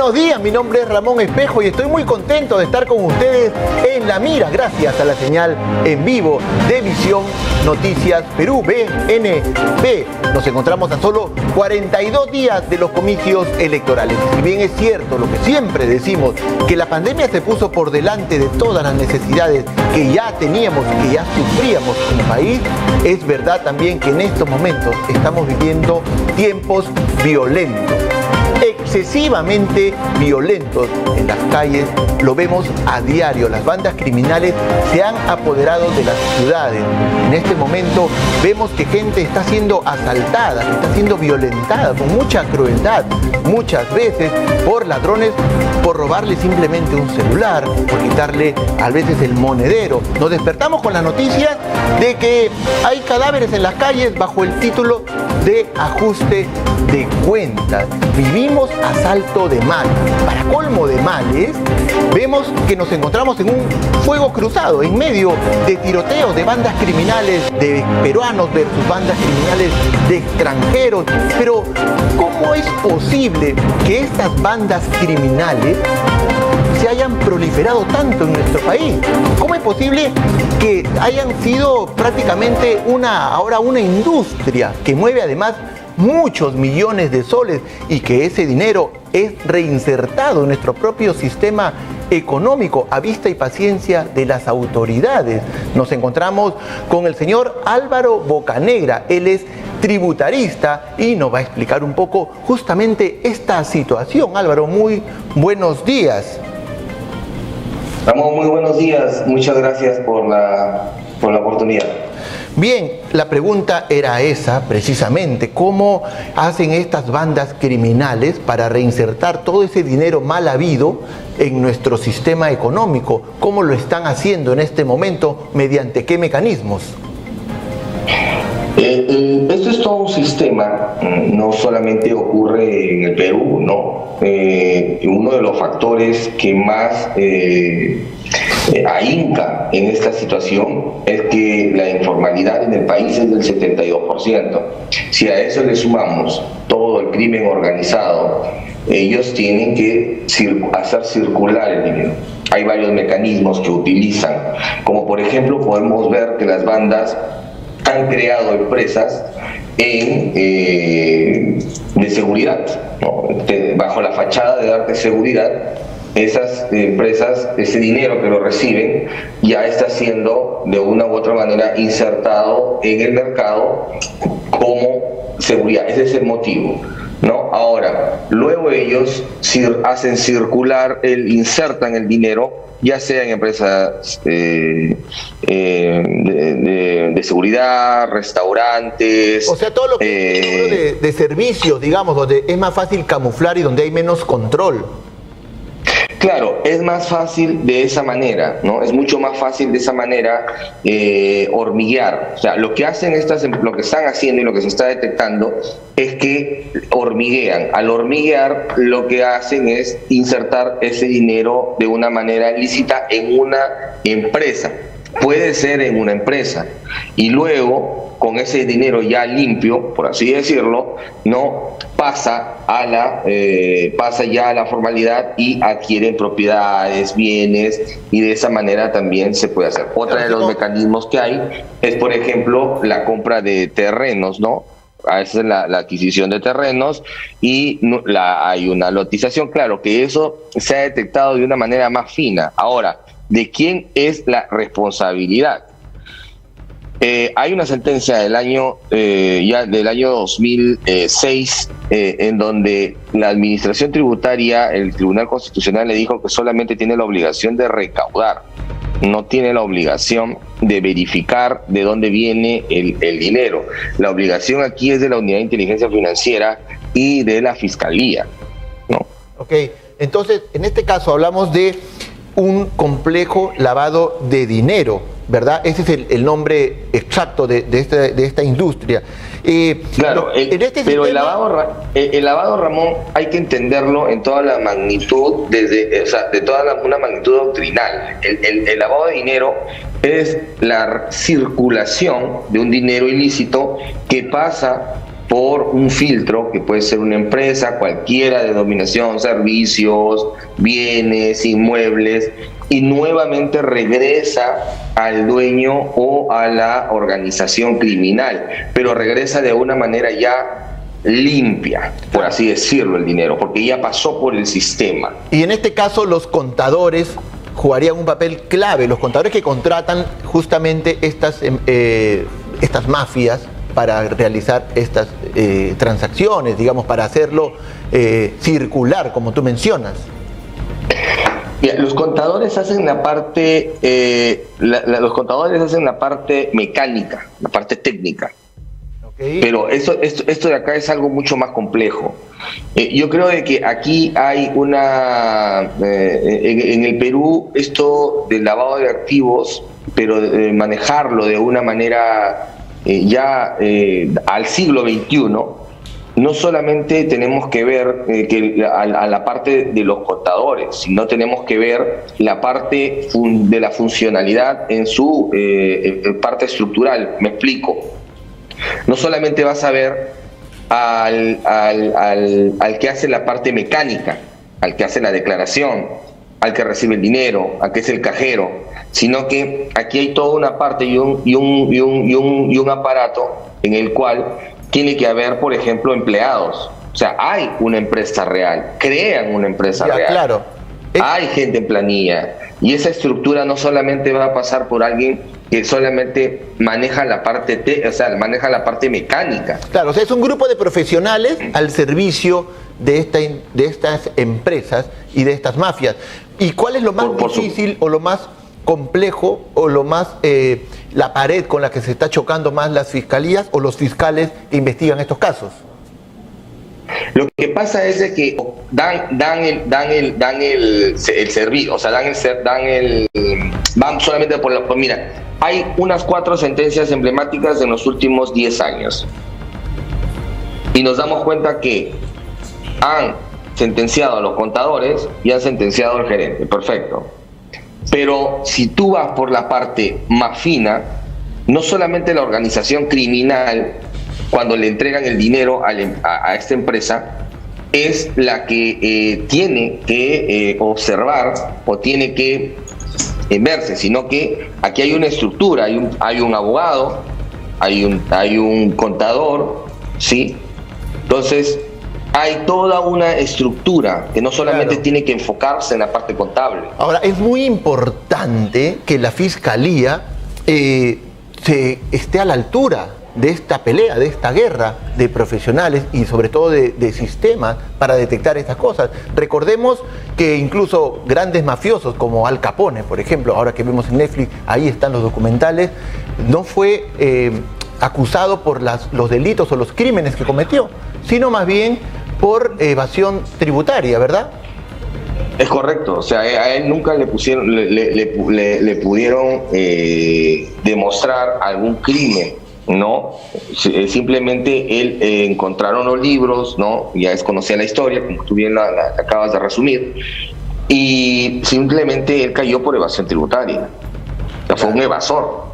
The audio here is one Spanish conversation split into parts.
Buenos días, mi nombre es Ramón Espejo y estoy muy contento de estar con ustedes en La Mira, gracias a la señal en vivo de Visión Noticias Perú, BNP. Nos encontramos a solo 42 días de los comicios electorales. Si bien es cierto lo que siempre decimos, que la pandemia se puso por delante de todas las necesidades que ya teníamos, que ya sufríamos como país, es verdad también que en estos momentos estamos viviendo tiempos violentos, excesivamente violentos en las calles. Lo vemos a diario, las bandas criminales se han apoderado de las ciudades. En este momento vemos que gente está siendo asaltada, que está siendo violentada con mucha crueldad, muchas veces por ladrones, por robarle simplemente un celular, por quitarle a veces el monedero. Nos despertamos con la noticia de que hay cadáveres en las calles bajo el título de ajuste de cuentas. Vivimos asalto de mal. Para colmo de males, vemos que nos encontramos en un fuego cruzado, en medio de tiroteos de bandas criminales de peruanos versus bandas criminales de extranjeros. Pero, ¿cómo es posible que estas bandas criminales se hayan proliferado tanto en nuestro país? ¿Cómo es posible que hayan sido prácticamente ahora una industria que mueve además muchos millones de soles y que ese dinero es reinsertado en nuestro propio sistema económico a vista y paciencia de las autoridades? Nos encontramos con el señor Álvaro Bocanegra. Él es tributarista y nos va a explicar un poco justamente esta situación. Álvaro, muy buenos días. Ramón, muy buenos días. Muchas gracias por la oportunidad. Bien, la pregunta era esa, precisamente. ¿Cómo hacen estas bandas criminales para reinsertar todo ese dinero mal habido en nuestro sistema económico? ¿Cómo lo están haciendo en este momento? ¿Mediante qué mecanismos? Esto es todo un sistema, no solamente ocurre en el Perú, ¿no? Uno de los factores que más ahínca en esta situación es que la informalidad en el país es del 72%. Si a eso le sumamos todo el crimen organizado, ellos tienen que hacer circular el dinero. Hay varios mecanismos que utilizan, como por ejemplo podemos ver que las bandas han creado empresas de seguridad, ¿no? Bajo la fachada de darte seguridad. Esas empresas, ese dinero que lo reciben, ya está siendo de una u otra manera insertado en el mercado como seguridad. Ese es el motivo, ¿no? Ahora, luego ellos hacen circular, insertan el dinero, ya sea en empresas de seguridad, restaurantes. O sea, todo lo que es de servicios, digamos, donde es más fácil camuflar y donde hay menos control. Claro, es más fácil de esa manera, ¿no? Es mucho más fácil de esa manera hormiguear. O sea, lo que hacen lo que están haciendo y lo que se está detectando es que hormiguean. Al hormiguear, lo que hacen es insertar ese dinero de una manera lícita en una empresa. Puede ser en una empresa. Y luego, con ese dinero ya limpio, por así decirlo, ¿no? Pasa ya a la formalidad y adquieren propiedades, bienes, y de esa manera también se puede hacer. Otra de los mecanismos que hay es, por ejemplo, la compra de terrenos, ¿no? A veces la adquisición de terrenos y hay una lotización. Claro que eso se ha detectado de una manera más fina. Ahora, ¿de quién es la responsabilidad? Hay una sentencia del año 2006 en donde la administración tributaria, el Tribunal Constitucional le dijo que solamente tiene la obligación de recaudar, no tiene la obligación de verificar de dónde viene el dinero. La obligación aquí es de la Unidad de Inteligencia Financiera y de la Fiscalía, ¿no? Ok, entonces en este caso hablamos de un complejo lavado de dinero, ¿verdad? Ese es el nombre exacto de esta industria. Claro, pero el lavado, Ramón, hay que entenderlo en toda la magnitud, una magnitud doctrinal. El lavado de dinero es la circulación de un dinero ilícito que pasa por un filtro que puede ser una empresa, cualquiera de dominación, servicios, bienes, inmuebles, y nuevamente regresa al dueño o a la organización criminal, pero regresa de una manera ya limpia, por así decirlo, el dinero, porque ya pasó por el sistema. Y en este caso los contadores jugarían un papel clave, los contadores que contratan justamente estas mafias para realizar estas transacciones, digamos, para hacerlo circular, como tú mencionas. Mira, los contadores hacen la parte, los contadores hacen la parte mecánica, la parte técnica. Okay. Pero esto de acá es algo mucho más complejo. Yo creo de que aquí hay en el Perú, esto del lavado de activos, pero manejarlo de una manera al siglo XXI, no solamente tenemos que ver a la parte de los contadores, sino tenemos que ver la parte de la funcionalidad en su parte estructural. Me explico. No solamente vas a ver al que hace la parte mecánica, al que hace la declaración, al que recibe el dinero, al que es el cajero, sino que aquí hay toda una parte y un aparato en el cual tiene que haber, por ejemplo, empleados. O sea, hay una empresa real, crean una empresa real. Claro. Hay gente en planilla, y esa estructura no solamente va a pasar por alguien que solamente maneja la parte maneja la parte mecánica. Claro, o sea, es un grupo de profesionales al servicio de estas empresas y de estas mafias. ¿Y cuál es lo más difícil o lo más complejo o lo más la pared con la que se está chocando más las fiscalías o los fiscales que investigan estos casos? Lo que pasa es de que dan el servicio, o sea, van solamente por mira, hay unas 4 sentencias emblemáticas en los últimos 10 años. Y nos damos cuenta que han sentenciado a los contadores y han sentenciado al gerente. Perfecto. Pero si tú vas por la parte más fina, no solamente la organización criminal, cuando le entregan el dinero a esta empresa, es la que tiene que observar o tiene que verse, sino que aquí hay una estructura, hay un abogado, hay un contador, ¿sí? Entonces, hay toda una estructura que no solamente tiene que enfocarse en la parte contable. Ahora, es muy importante que la Fiscalía esté a la altura de esta pelea, de esta guerra de profesionales y sobre todo de sistemas para detectar estas cosas. Recordemos que incluso grandes mafiosos como Al Capone, por ejemplo, ahora que vemos en Netflix, ahí están los documentales, no fue acusado por los delitos o los crímenes que cometió, sino más bien por evasión tributaria, ¿verdad? Es correcto, o sea, a él nunca le pudieron demostrar algún crimen, ¿no? Simplemente él encontraron los libros, ¿no? Ya desconocía la historia, como tú bien la acabas de resumir, y simplemente él cayó por evasión tributaria. O sea, fue un evasor,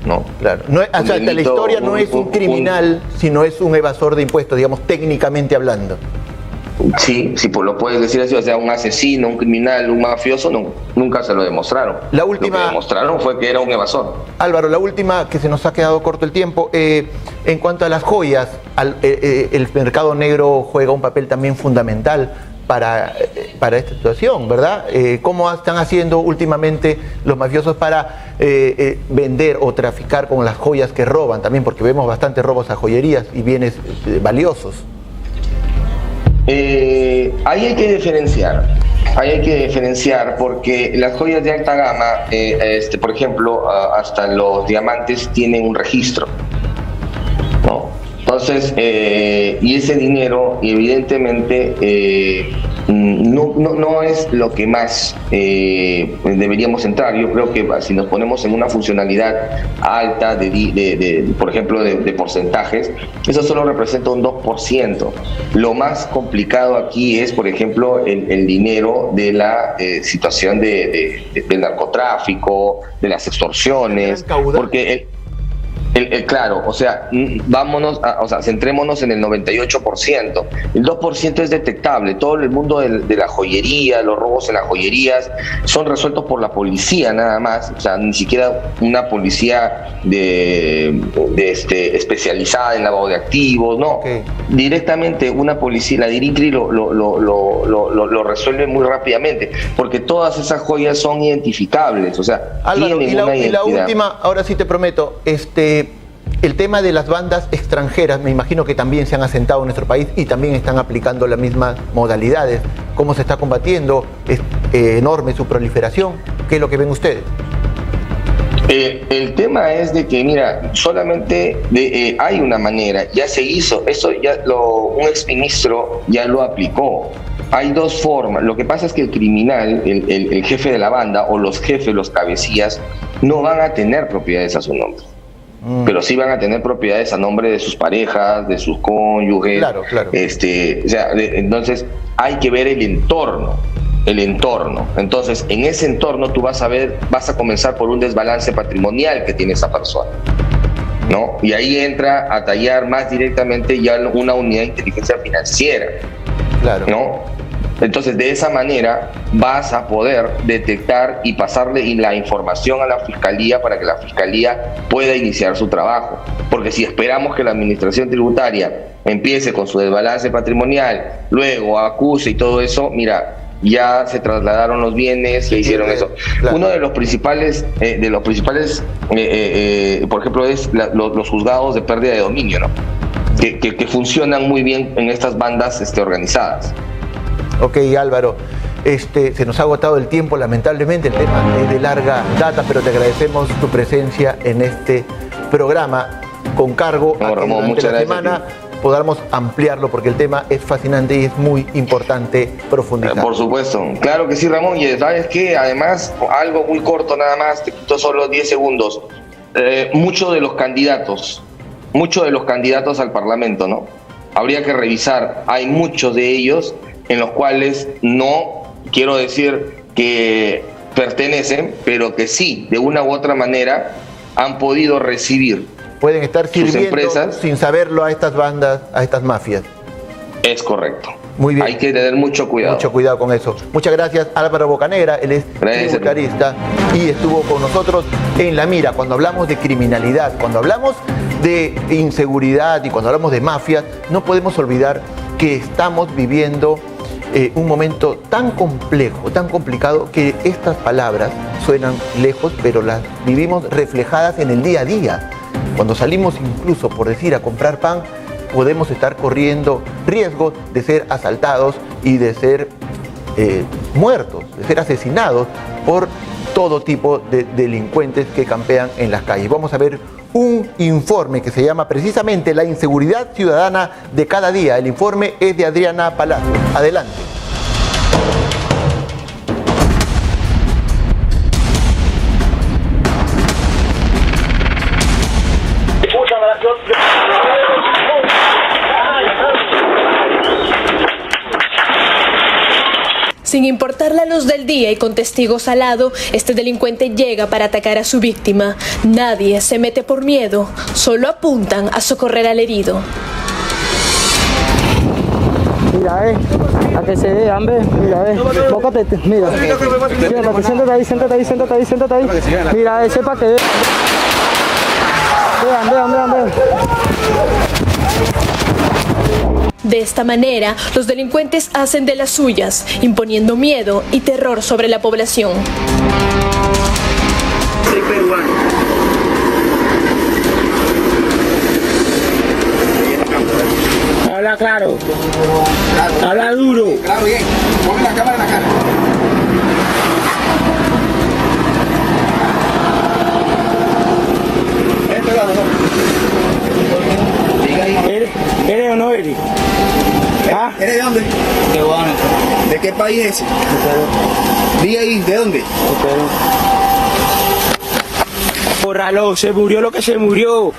¿no? Claro. No, o sea, la historia no es un criminal, sino es un evasor de impuestos, digamos, técnicamente hablando. Sí, pues lo puedes decir así, o sea, un asesino, un criminal, un mafioso, nunca se lo demostraron. Lo que demostraron fue que era un evasor. Álvaro, la última, que se nos ha quedado corto el tiempo, en cuanto a las joyas, el mercado negro juega un papel también fundamental para esta situación, ¿verdad? ¿Cómo están haciendo últimamente los mafiosos para vender o traficar con las joyas que roban también? Porque vemos bastantes robos a joyerías y bienes valiosos. Ahí hay que diferenciar porque las joyas de alta gama, por ejemplo, hasta los diamantes tienen un registro, ¿no? Entonces, y ese dinero evidentemente no es lo que más deberíamos entrar. Yo creo que si nos ponemos en una funcionalidad alta por ejemplo, de porcentajes, eso solo representa un 2%. Lo más complicado aquí es, por ejemplo, el dinero de la situación del narcotráfico, de las extorsiones, porque Claro, o sea, centrémonos en el 98%. El 2% es detectable. Todo el mundo de la joyería, los robos en las joyerías, son resueltos por la policía nada más. O sea, ni siquiera una policía especializada en lavado de activos, no. Okay. Directamente una policía, la DIRINCRI lo resuelve muy rápidamente, porque todas esas joyas son identificables. O sea, Álvaro, tienen una y la identidad. última, ahora sí te prometo, el tema de las bandas extranjeras, me imagino que también se han asentado en nuestro país y también están aplicando las mismas modalidades. ¿Cómo se está combatiendo? ¿Es enorme su proliferación? ¿Qué es lo que ven ustedes? El tema es de que, mira, solamente hay una manera, ya se hizo, eso un exministro ya lo aplicó. Hay dos formas. Lo que pasa es que el criminal, el jefe de la banda o los jefes, los cabecillas, no van a tener propiedades a su nombre. Pero sí van a tener propiedades a nombre de sus parejas, de sus cónyuges. Claro, claro. Entonces hay que ver el entorno. Entonces, en ese entorno tú vas a comenzar por un desbalance patrimonial que tiene esa persona, ¿no? Y ahí entra a tallar más directamente ya una unidad de inteligencia financiera, claro, ¿no? Entonces, de esa manera vas a poder detectar y pasarle la información a la Fiscalía para que la Fiscalía pueda iniciar su trabajo. Porque si esperamos que la Administración Tributaria empiece con su desbalance patrimonial, luego acuse y todo eso, mira, ya se trasladaron los bienes, se hicieron eso. Claro. Uno de los principales, por ejemplo, es los juzgados de pérdida de dominio, ¿no? Que funcionan muy bien en estas bandas organizadas. Ok, Álvaro, se nos ha agotado el tiempo, lamentablemente el tema es de larga data, pero te agradecemos tu presencia en este programa con cargo a que durante la semana podamos ampliarlo, porque el tema es fascinante y es muy importante profundizar. Por supuesto, claro que sí, Ramón, y ¿sabes qué? Además, algo muy corto nada más, te quito solo 10 segundos. Muchos de los candidatos al Parlamento, ¿no? Habría que revisar, hay muchos de ellos en los cuales no quiero decir que pertenecen, pero que sí, de una u otra manera, han podido recibir. Pueden estar sirviendo empresas sin saberlo a estas bandas, a estas mafias. Es correcto. Muy bien. Hay que tener mucho cuidado. Mucho cuidado con eso. Muchas gracias, Álvaro Bocanegra. Él es tributarista y estuvo con nosotros en La Mira. Cuando hablamos de criminalidad, cuando hablamos de inseguridad y cuando hablamos de mafias, no podemos olvidar que estamos viviendo un momento tan complejo, tan complicado, que estas palabras suenan lejos, pero las vivimos reflejadas en el día a día. Cuando salimos incluso, por decir, a comprar pan, podemos estar corriendo riesgos de ser asaltados y de ser muertos, de ser asesinados por todo tipo de delincuentes que campean en las calles. Vamos a ver un informe que se llama precisamente La inseguridad ciudadana de cada día. El informe es de Adriana Palacios. Adelante. Sin importar la luz del día y con testigos al lado, este delincuente llega para atacar a su víctima. Nadie se mete por miedo, solo apuntan a socorrer al herido. Mira, a que se vean, mira, bócate, mira. Siéntate ahí. Mira, sepa que vean. De esta manera, los delincuentes hacen de las suyas, imponiendo miedo y terror sobre la población. Soy peruano. Habla claro. Habla duro. Claro, bien. Ponle la cámara en la cara. ¿Eres o no eres? ¿Ah? ¿Eres de dónde? Peruano. ¿De qué país es ese? De Perú. Diga ahí, ¿de dónde? De Perú. Bórralo, se murió lo que se murió.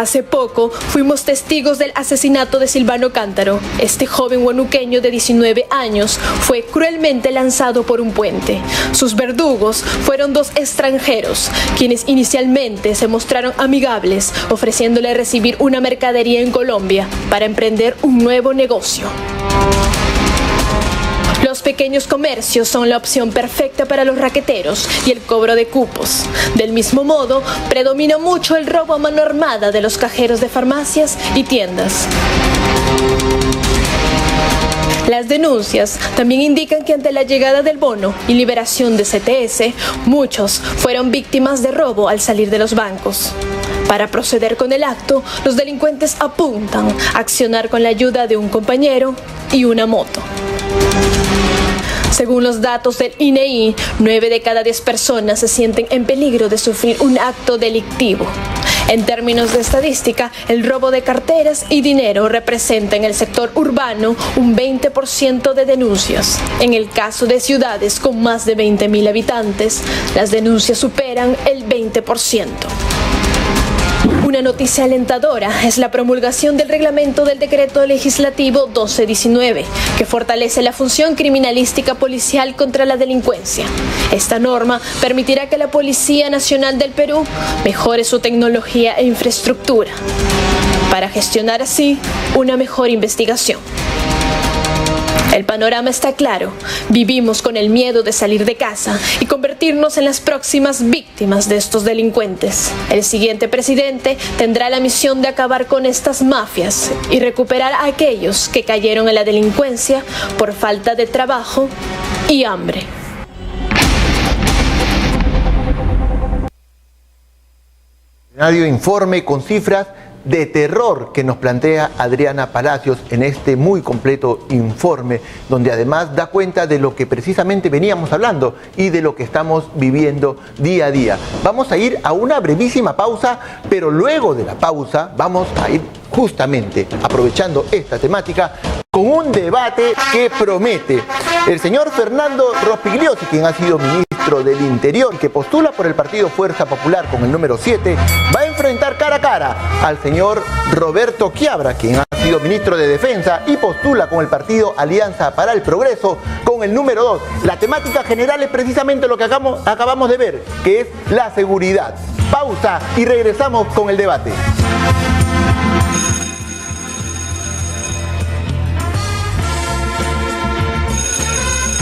Hace poco fuimos testigos del asesinato de Silvano Cántaro. Este joven huanuqueño de 19 años fue cruelmente lanzado por un puente. Sus verdugos fueron 2 extranjeros, quienes inicialmente se mostraron amigables, ofreciéndole recibir una mercadería en Colombia para emprender un nuevo negocio. Los pequeños comercios son la opción perfecta para los raqueteros y el cobro de cupos. Del mismo modo, predomina mucho el robo a mano armada de los cajeros de farmacias y tiendas. Las denuncias también indican que ante la llegada del bono y liberación de CTS, muchos fueron víctimas de robo al salir de los bancos. Para proceder con el acto, los delincuentes apuntan a accionar con la ayuda de un compañero y una moto. Según los datos del INEI, 9 de cada 10 personas se sienten en peligro de sufrir un acto delictivo. En términos de estadística, el robo de carteras y dinero representa en el sector urbano un 20% de denuncias. En el caso de ciudades con más de 20.000 habitantes, las denuncias superan el 20%. Una noticia alentadora es la promulgación del reglamento del Decreto Legislativo 1219, que fortalece la función criminalística policial contra la delincuencia. Esta norma permitirá que la Policía Nacional del Perú mejore su tecnología e infraestructura, para gestionar así una mejor investigación. El panorama está claro. Vivimos con el miedo de salir de casa y convertirnos en las próximas víctimas de estos delincuentes. El siguiente presidente tendrá la misión de acabar con estas mafias y recuperar a aquellos que cayeron en la delincuencia por falta de trabajo y hambre. Informe con cifras de terror que nos plantea Adriana Palacios en este muy completo informe, donde además da cuenta de lo que precisamente veníamos hablando y de lo que estamos viviendo día a día. Vamos a ir a una brevísima pausa, pero luego de la pausa vamos a ir justamente aprovechando esta temática con un debate que promete. El señor Fernando Rospigliosi, quien ha sido ministro del Interior, que postula por el partido Fuerza Popular con el número 7, va a enfrentar cara a cara al señor Roberto Quiabra, quien ha sido ministro de Defensa y postula con el partido Alianza para el Progreso con el número 2. La temática general es precisamente lo que acabamos de ver, que es la seguridad. Pausa y regresamos con el debate.